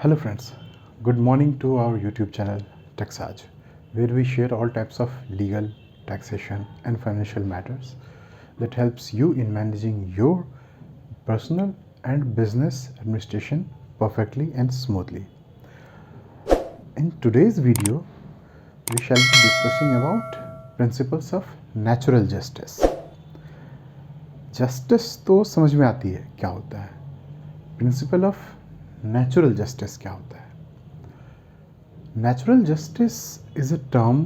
Hello friends, good morning to our YouTube channel TechSaj, where we share all types of legal, taxation and financial matters that helps you in managing your personal and business administration perfectly and smoothly. In today's video, we shall be discussing about principles of natural justice. Justice तो समझ में आती है क्या होता है, principal of natural justice क्या होता है. Natural justice is a term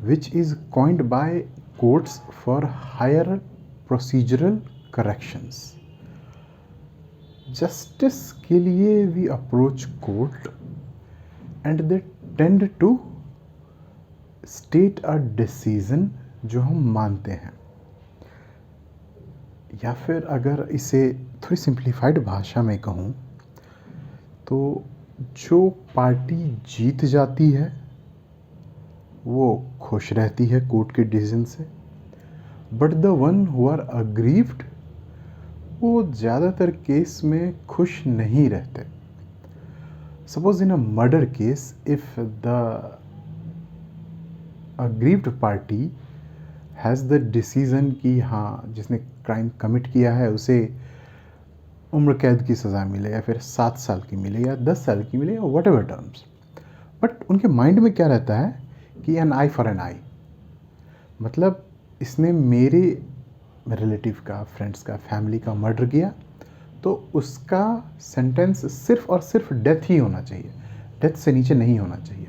which is coined by courts for higher procedural corrections. Justice के लिए we approach court and they tend to state a decision जो हम मानते हैं, या फिर अगर इसे थोड़ी सिंप्लीफाइड भाषा में कहूँ तो जो पार्टी जीत जाती है वो खुश रहती है कोर्ट के डिसीजन से, but the one who are aggrieved वो ज़्यादातर केस में खुश नहीं रहते. Suppose in a murder case, if the aggrieved party has the decision कि हाँ जिसने क्राइम कमिट किया है उसे उम्र कैद की सज़ा मिले या फिर 7 साल की मिले या 10 साल की मिले या वट एवर टर्म्स, बट उनके माइंड में क्या रहता है कि एन आई फॉर एन आई, मतलब इसने मेरे रिलेटिव का, फ्रेंड्स का, फैमिली का मर्डर किया तो उसका सेंटेंस सिर्फ और सिर्फ डेथ ही होना चाहिए, डेथ से नीचे नहीं होना चाहिए.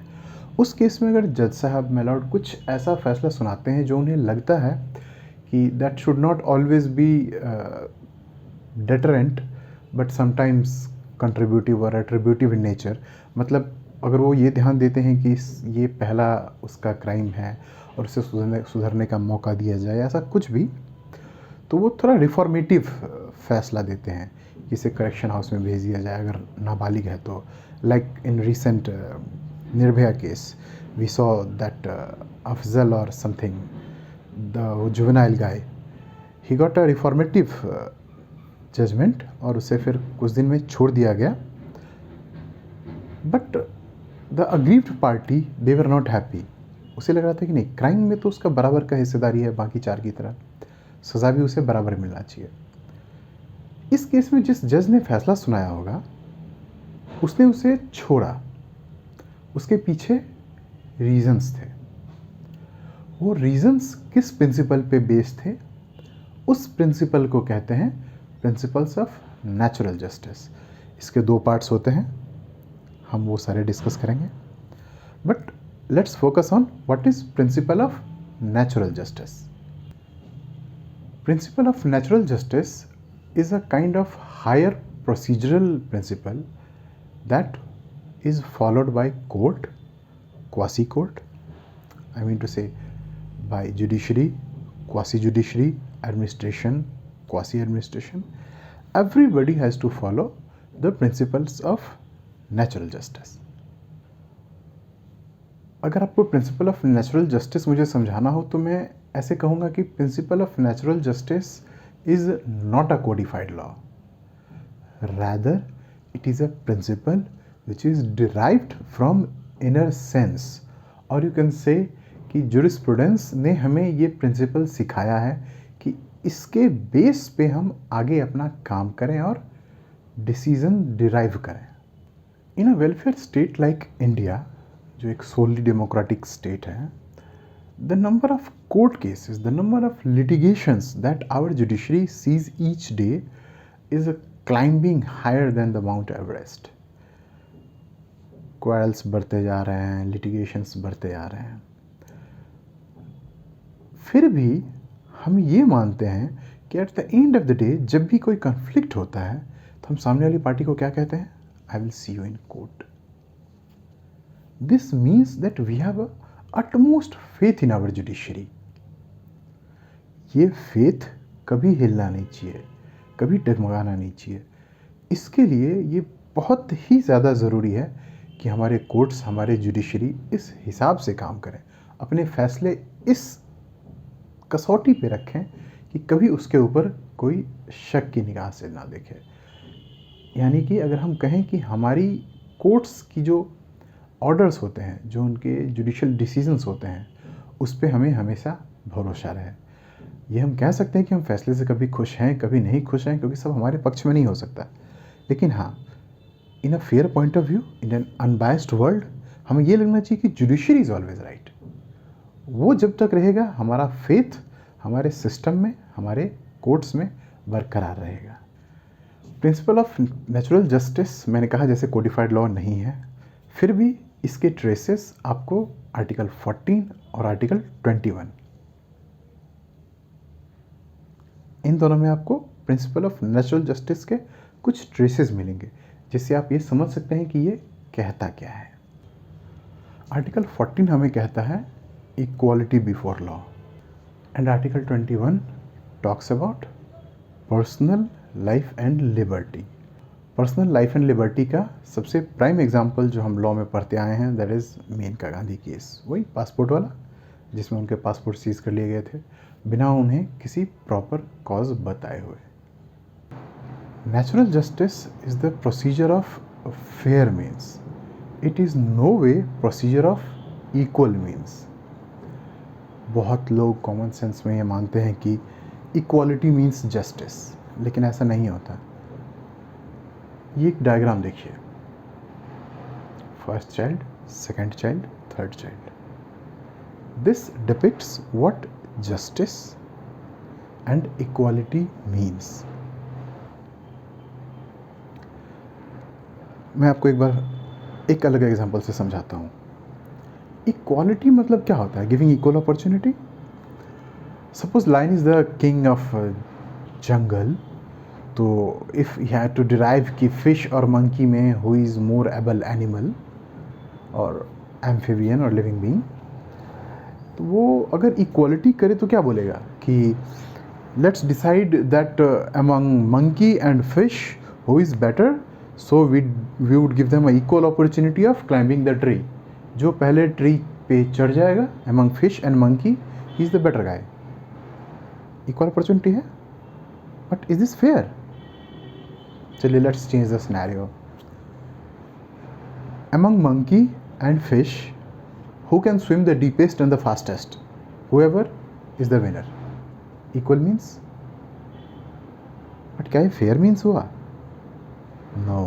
उस केस में अगर जज साहब मेलॉर्ड कुछ ऐसा फैसला सुनाते हैं जो उन्हें लगता है कि that should not always be deterrent but sometimes contributive और एट्रीब्यूटिव इन नेचर, मतलब अगर वो ये ध्यान देते हैं कि ये पहला उसका क्राइम है और उसे सुधरने का मौका दिया जाए, ऐसा कुछ भी, तो वो थोड़ा रिफॉर्मेटिव फैसला देते हैं कि इसे करेक्शन हाउस में भेज दिया जाए अगर नाबालिग है तो. Like in recent Nirbhaya case we saw that Afzal और something, the juvenile guy, he got a reformative judgment और उसे फिर कुछ दिन में छोड़ दिया गया. But the aggrieved party they were not happy. उसे लग रहा था कि नहीं, क्राइम में तो उसका बराबर का हिस्सेदारी है बाकी 4 की तरह, सज़ा भी उसे बराबर मिलना चाहिए. इस केस में जिस जज ने फैसला सुनाया होगा उसने उसे छोड़ा, उसके पीछे रीजंस थे. वो रीजंस किस प्रिंसिपल पे बेस्ड थे, उस प्रिंसिपल को कहते हैं प्रिंसिपल्स ऑफ नेचुरल जस्टिस. इसके 2 पार्ट्स होते हैं, हम वो सारे डिस्कस करेंगे, but let's focus on what is principal of natural justice. Principal of natural justice is a kind of higher procedural principle that is followed by court, quasi-court, I mean to say by judiciary, quasi-judiciary, administration, quasi-administration. Everybody has to follow the principles of natural justice. अगर आपको principal of natural justice मुझे समझाना हो तो मैं ऐसे कहूँगा कि principal of natural justice is not a codified law. Rather, it is a principle which is derived from inner sense. और you can say कि jurisprudence ने हमें ये principle सिखाया है कि इसके बेस पे हम आगे अपना काम करें और decision derive करें. In a welfare state like India, जो एक solely democratic state है, the number of court cases, the number of litigations that our judiciary sees each day is climbing higher than the Mount Everest. Quarrels बढ़ते जा रहे हैं, litigations बढ़ते जा रहे हैं. फिर भी हम ये मानते हैं कि at the end of the day जब भी कोई conflict होता है तो हम सामने वाली पार्टी को क्या कहते हैं? I will see you in court. This means that we have a utmost faith in our judiciary. ये फेथ कभी हिलना नहीं चाहिए, कभी डगमगाना नहीं चाहिए. इसके लिए ये बहुत ही ज़्यादा ज़रूरी है कि हमारे कोर्ट्स, हमारे जुडिशरी इस हिसाब से काम करें, अपने फैसले इस कसौटी पे रखें कि कभी उसके ऊपर कोई शक की निगाह से ना देखे. यानी कि अगर हम कहें कि हमारी कोर्ट्स की जो ऑर्डर्स होते हैं, जो उनके जुडिशियल डिसीजंस होते हैं, उस पे हमें हमेशा भरोसा रहे। ये हम कह सकते हैं कि हम फैसले से कभी खुश हैं, कभी नहीं खुश हैं, क्योंकि सब हमारे पक्ष में नहीं हो सकता। लेकिन हाँ, in a fair point of view, in an unbiased world, हमें ये लगना चाहिए कि जुडिशरी इज़ ऑलवेज राइट। वो जब तक रहेगा, हमारा फेथ हमारे सिस्टम में, हमारे कोर्ट्स में बरकरार रहेगा। प्रिंसिपल ऑफ नेचुरल जस्टिस, मैंने कहा जैसे कोडिफाइड लॉ नहीं है, फिर भी इसके ट्रेसेस आपको आर्टिकल 14 और आर्टिकल 21, इन दोनों में आपको प्रिंसिपल ऑफ नेचुरल जस्टिस के कुछ ट्रेसेस मिलेंगे, जिससे आप ये समझ सकते हैं कि ये कहता क्या है। आर्टिकल 14 हमें कहता है equality before law, and article 21 talks about personal life and liberty. Personal life and liberty का सबसे प्राइम एग्जांपल जो हम लॉ में पढ़ते आए हैं, that is Menaka Gandhi case, वही पासपोर्ट वाला, जिसमें उनके पासपोर्ट सीज कर लिए गए थे बिना उन्हें किसी प्रॉपर कॉज बताए हुए। Natural justice is the procedure of fair means, it is no way procedure of equal means. बहुत लोग कॉमन सेंस में ये मानते हैं कि इक्वालिटी मीन्स जस्टिस, लेकिन ऐसा नहीं होता। ये एक डायग्राम देखिए, first child, second child, third child. This depicts what justice and equality means. मैं आपको एक बार एक अलग एग्जांपल से समझाता हूँ। इक्वालिटी मतलब क्या होता है? Giving equal opportunity. Suppose lion is the king of jungle, तो if you have to derive कि फिश और मंकी में who is more able animal और एम्फीबियन और लिविंग बीइंग, तो वो अगर इक्वालिटी करे तो क्या बोलेगा कि let's decide that among monkey and fish who is better, so we would give them a equal opportunity of climbing the tree. जो पहले ट्री पे चढ़ जाएगा among fish and monkey, he is the better guy. Equal opportunity है, but is this fair? चलिए let's change the scenario. Among monkey and fish, who can swim the deepest and the fastest? Whoever is the winner. Equal means? But क्या ये fair means हुआ? No.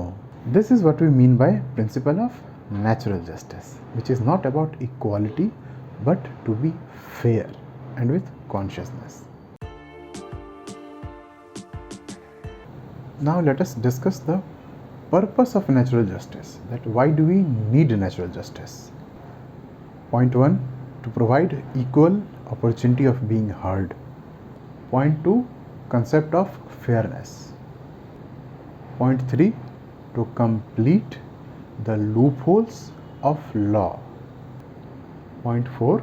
This is what we mean by principle of natural justice, which is not about equality, but to be fair and with consciousness. Now let us discuss the purpose of natural justice. That why do we need natural justice? Point 1, to provide equal opportunity of being heard. Point 2, concept of fairness. Point 3, to complete the loopholes of law. Point 4,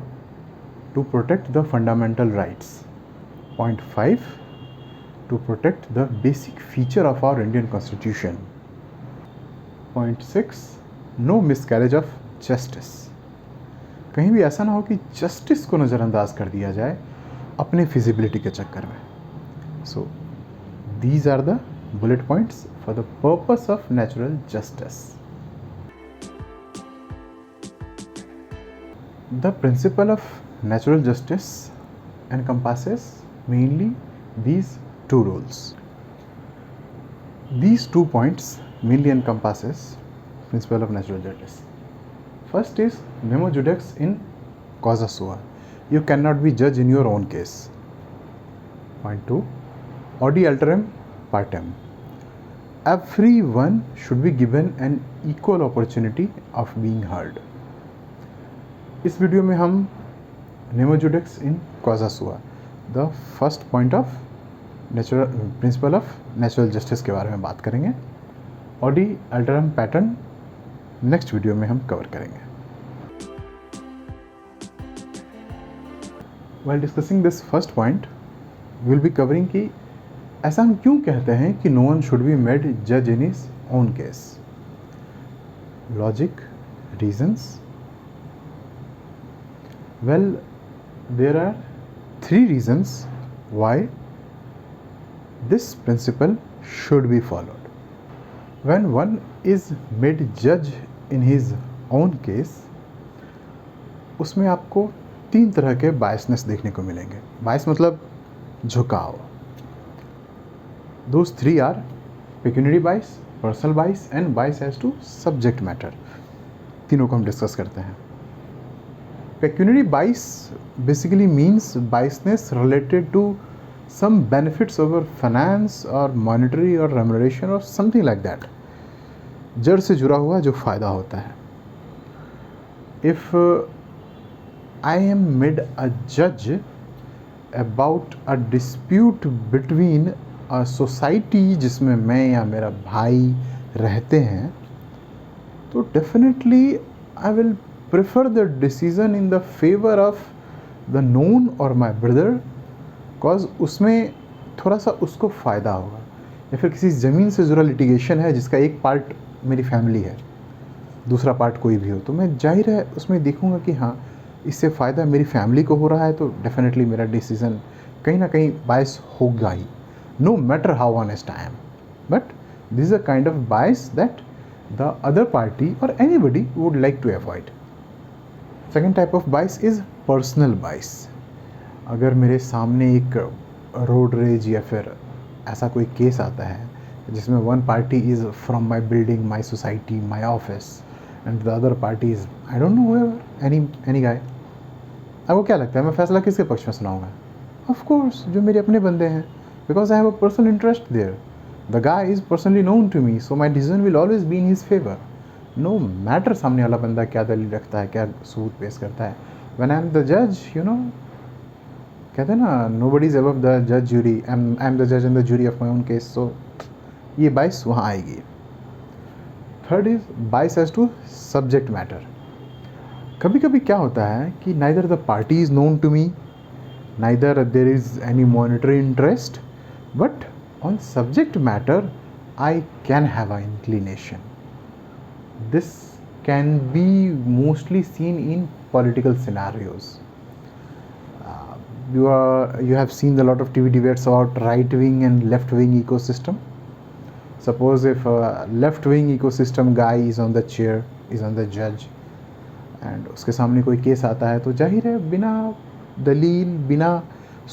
to protect the fundamental rights. Point 5, to protect the basic feature of our Indian Constitution. Point 6, no miscarriage of justice. कहीं भी ऐसा ना हो कि justice को नज़रअंदाज कर दिया जाए अपने फिजिबिलिटी के चक्कर में। So these are the bullet points for the purpose of natural justice. The principle of natural justice encompasses mainly these two rules. These 2 points mainly encompasses principle of natural justice. First is nemo judex in causa sua. You cannot be judge in your own case. Point 2, audi alteram partem. Everyone should be given an equal opportunity of being heard. इस video में हम nemo judex in causa sua, the first point of natural principle of natural justice के बारे में बात करेंगे। audi alteram pattern next video में हम कवर करेंगे। While discussing this first point, we will be covering कि ऐसा हम क्यों कहते हैं कि no one should be made judge in his own case. Logic, reasons. Well, there are 3 reasons why this principle should be followed. When one is made judge in his own case, उसमें आपको 3 तरह के biasness देखने को मिलेंगे. बायस मतलब झुकाव. Those 3 are pecuniary bias, personal bias and bias as to subject matter. तीनों को हम डिस्कस करते हैं. Pecuniary bias basically means biasness related to some benefits over finance or monetary or remuneration or something like that. जड़ से जुड़ा हुआ जो फ़ायदा होता है. If I am made a judge about a dispute between a society जिसमें मैं या मेरा भाई रहते हैं, तो definitely I will prefer the decision in the favor of the known or my brother, cause उसमें थोड़ा सा उसको फ़ायदा होगा. या फिर किसी ज़मीन से जुड़ा लिटिगेशन है जिसका एक पार्ट मेरी फैमिली है, दूसरा पार्ट कोई भी हो, तो मैं जाहिर है उसमें देखूंगा कि हाँ इससे फ़ायदा मेरी फैमिली को हो रहा है, तो डेफिनेटली मेरा डिसीज़न कहीं ना कहीं बायस होगा ही, no matter how honest I am. But this is a kind of bias that the other party और anybody would like to avoid. Second type of bias is personal bias. अगर मेरे सामने एक रोड रेज या फिर ऐसा कोई case आता है जिसमें one party is from my building, my society, my office and the other party is I don't know any guy, आपको क्या लगता है मैं फैसला किसके पक्ष में सुनाऊंगा? ऑफ कोर्स जो मेरे अपने बंदे हैं, because I have a personal interest there. The guy is personally known to me, so my decision will always be in his favour, no matter सामने वाला बंदा क्या दलील रखता है, क्या सबूत पेश करता है. व्हेन आई एम द जज, यू नो, कहते हैं ना, नोबडी इज अबव द जज ज्यूरी, आई एम द जज in the jury of my own case. सो ये बाइस वहाँ आएगी. थर्ड इज बाइस एज टू सब्जेक्ट मैटर. कभी कभी क्या होता है कि neither the party is known to me, neither there is any monetary interest, but on subject matter I can have a inclination. This can be mostly seen in political scenarios. You have seen a lot of TV debates about right wing and left wing ecosystem. Suppose if a left wing ecosystem guy is on the chair, is on the judge, and उसके सामने कोई case आता है, तो जाहिर है बिना दलील, बिना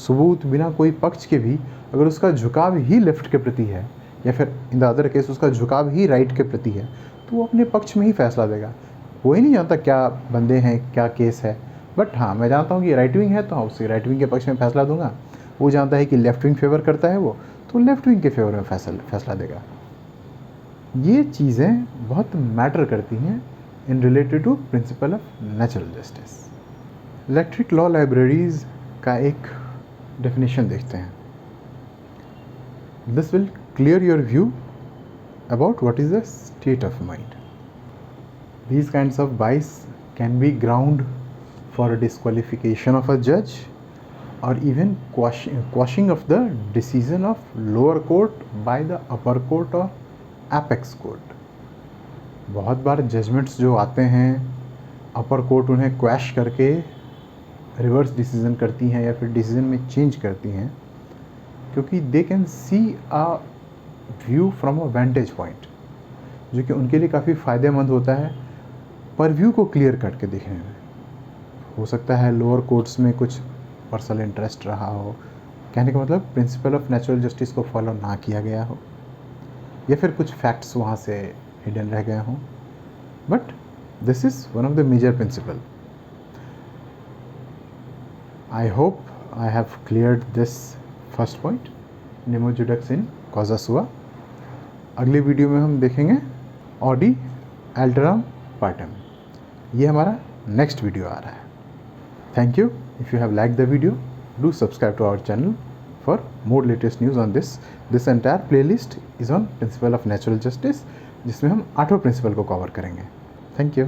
सबूत, बिना कोई पक्ष के भी अगर उसका झुकाव ही लेफ्ट के प्रति है या फिर इन द अदर केस उसका झुकाव ही राइट के प्रति है, तो वो अपने पक्ष में ही फैसला देगा. वो ही नहीं जानता क्या बंदे हैं, क्या केस है, बट हाँ मैं जानता हूँ कि राइट विंग है तो हाँ उससे राइट विंग के पक्ष में फैसला दूंगा. वो जानता है कि लेफ्ट विंग फेवर करता है वो, तो लेफ्ट विंग के फेवर में फैसला देगा. ये चीज़ें बहुत मैटर करती हैं in related to principle of natural justice. Electric law libraries का एक डेफिनेशन देखते हैं. This will clear your view about what is the state of mind. These kinds of bias can be ground for a disqualification of a judge or even quashing of the decision of lower court by the upper court or apex court. बहुत बार judgements जो आते हैं अपर court उन्हें quash करके reverse decision करती हैं या फिर डिसीजन में चेंज करती हैं, क्योंकि they can see a view from a वेंटेज point जो कि उनके लिए काफ़ी फ़ायदेमंद होता है पर व्यू को क्लियर करके देखने में. हो सकता है लोअर कोर्ट्स में कुछ पर्सनल इंटरेस्ट रहा हो, कहने का मतलब प्रिंसिपल ऑफ नेचुरल जस्टिस को फॉलो ना किया गया हो, या फिर कुछ फैक्ट्स वहाँ से हिडन रह गए हों, but this is one of the major principle. I hope I have cleared this first point, नेमो जुडक्स इन कॉजा सुआ. अगले वीडियो में हम देखेंगे ऑडी एल्टरम पार्टम. ये हमारा नेक्स्ट वीडियो आ रहा है. Thank you. If you have like the video, do subscribe to our channel for more latest news on this. This entire playlist is on principle of natural justice, जिसमें हम 8 principle को cover करेंगे. Thank you.